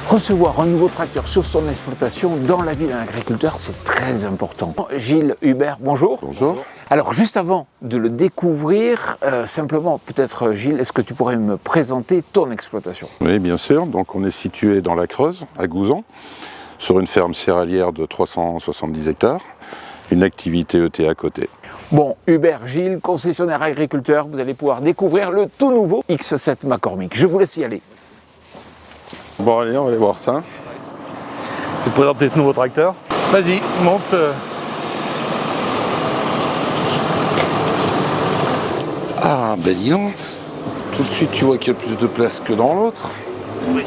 Recevoir un nouveau tracteur sur son exploitation dans la vie d'un agriculteur, c'est très important. Gilles Hubert, bonjour. Bonjour. Alors juste avant de le découvrir, simplement peut-être Gilles, est-ce que tu pourrais me présenter ton exploitation? Oui, bien sûr. Donc on est situé dans la Creuse, à Gouzan, sur une ferme céréalière de 370 hectares, une activité ETA à côté. Bon, Hubert, Gilles, concessionnaire agriculteur, vous allez pouvoir découvrir le tout nouveau X7 McCormick. Je vous laisse y aller. Bon allez, on va aller voir ça. Je vais te présenter ce nouveau tracteur. Vas-y, monte. Ah, ben dis donc. Tout de suite, tu vois qu'il y a plus de place que dans l'autre. Oui.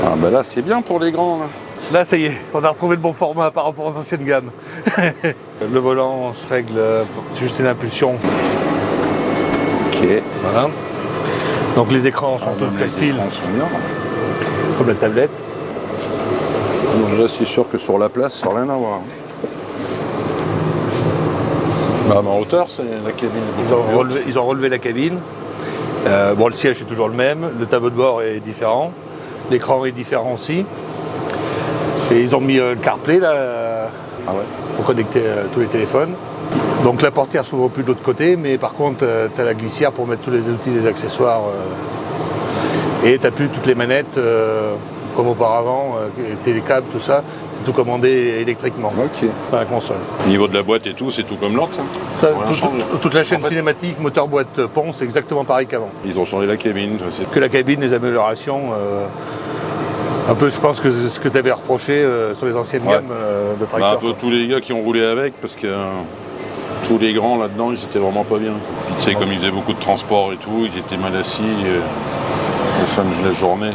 Ah, ben là, c'est bien pour les grands. Là. Là, ça y est, on a retrouvé le bon format par rapport aux anciennes gammes. Le volant se règle, c'est juste une impulsion. Ok. Voilà. Donc les écrans sont tous tactiles, comme la tablette. Donc là, c'est sûr que sur la place, ça n'a rien à voir. Bah, en hauteur, c'est la cabine. Ils ont relevé la cabine. Bon, le siège est toujours le même, le tableau de bord est différent, l'écran est différent aussi. Et ils ont mis le CarPlay là, pour connecter tous les téléphones. Donc la portière s'ouvre plus de l'autre côté, mais par contre, tu as la glissière pour mettre tous les outils, les accessoires. Et tu n'as plus toutes les manettes comme auparavant, télécâbles, tout ça. C'est tout commandé électriquement par la console. Au niveau de la boîte et tout, c'est tout comme l'autre, ça. Toute la chaîne cinématique, moteur, boîte, pont, c'est exactement pareil qu'avant. Ils ont changé la cabine. Que la cabine, les améliorations, un peu je pense que ce que tu avais reproché sur les anciennes gammes de tracteurs. Bah, un peu tous les gars qui ont roulé avec, parce que tous les grands là-dedans, ils étaient vraiment pas bien. Puis, tu sais, comme ils faisaient beaucoup de transport et tout, ils étaient mal assis. Au fin de la journée.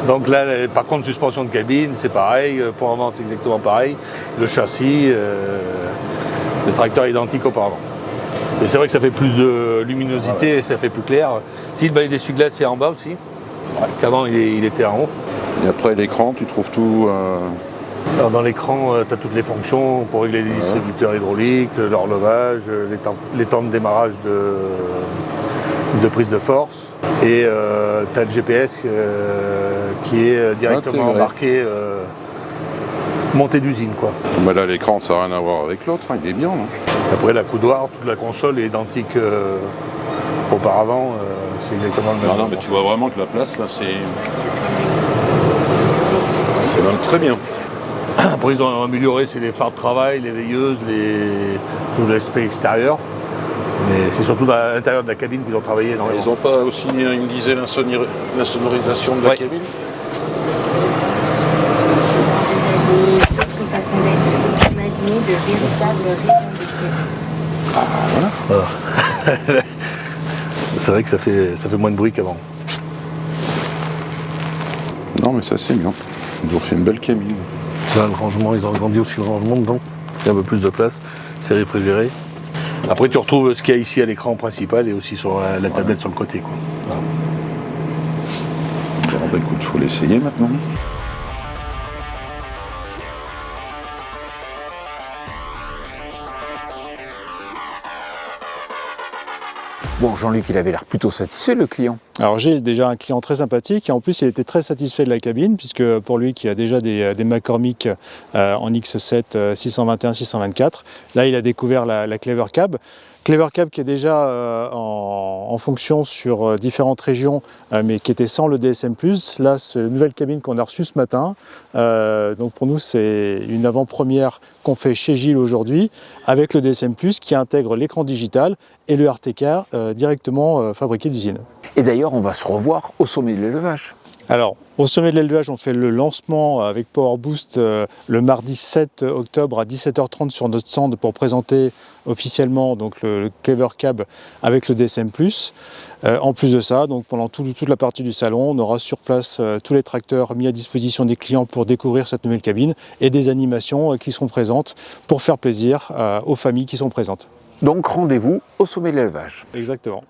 Donc là, par contre, suspension de cabine, c'est pareil. Pour avant, c'est exactement pareil. Le châssis, le tracteur est identique auparavant. Et c'est vrai que ça fait plus de luminosité et ça fait plus clair. Si le balai d'essuie-glace est en bas aussi, qu'avant il était en haut. Et après l'écran, tu trouves tout. Alors, dans l'écran, tu as toutes les fonctions pour régler les distributeurs hydrauliques, l'horlogeage, les temps de démarrage de prise de force. Et tu as le GPS qui est directement embarqué montée d'usine. Bah là, l'écran, ça n'a rien à voir avec l'autre, il est bien. Là. Après, la coudoir, toute la console est identique auparavant. C'est exactement le même. Non, mais tu vois vraiment que la place, là, c'est même très bien. Après, ils ont amélioré les phares de travail, les veilleuses, tout l'aspect extérieur. Mais c'est surtout à l'intérieur de la cabine qu'ils ont travaillé. Ils n'ont pas aussi, ils me disaient, la sonorisation de la cabine. D'autres façons d'être imaginées de véritables raisons d'être. Ah, voilà. C'est vrai que ça fait moins de bruit qu'avant. Non, mais ça c'est bien. Ils ont fait une belle cabine. Là, le rangement, ils ont agrandi aussi le rangement dedans. Il y a un peu plus de place. C'est réfrigéré. Après, tu retrouves ce qu'il y a ici à l'écran principal et aussi sur la tablette sur le côté. Voilà. Bon, bah écoute, il faut l'essayer maintenant. Bon, Jean-Luc, il avait l'air plutôt satisfait, le client. Alors Gilles, déjà un client très sympathique, et en plus il était très satisfait de la cabine, puisque pour lui qui a déjà des McCormick en X7 621-624, là il a découvert la Clever Cab. Clever Cab qui est déjà en fonction sur différentes régions, mais qui était sans le DSM+. Là, c'est une nouvelle cabine qu'on a reçue ce matin. Donc pour nous, c'est une avant-première qu'on fait chez Gilles aujourd'hui, avec le DSM+, qui intègre l'écran digital et le RTK directement fabriqué d'usine. Et d'ailleurs, on va se revoir au sommet de l'élevage. Alors, au sommet de l'élevage, on fait le lancement avec Power Boost le mardi 7 octobre à 17h30 sur notre stand pour présenter officiellement donc, le Clever Cab avec le DSM+. En plus de ça, donc, pendant toute la partie du salon, on aura sur place tous les tracteurs mis à disposition des clients pour découvrir cette nouvelle cabine et des animations qui seront présentes pour faire plaisir aux familles qui sont présentes. Donc rendez-vous au sommet de l'élevage. Exactement.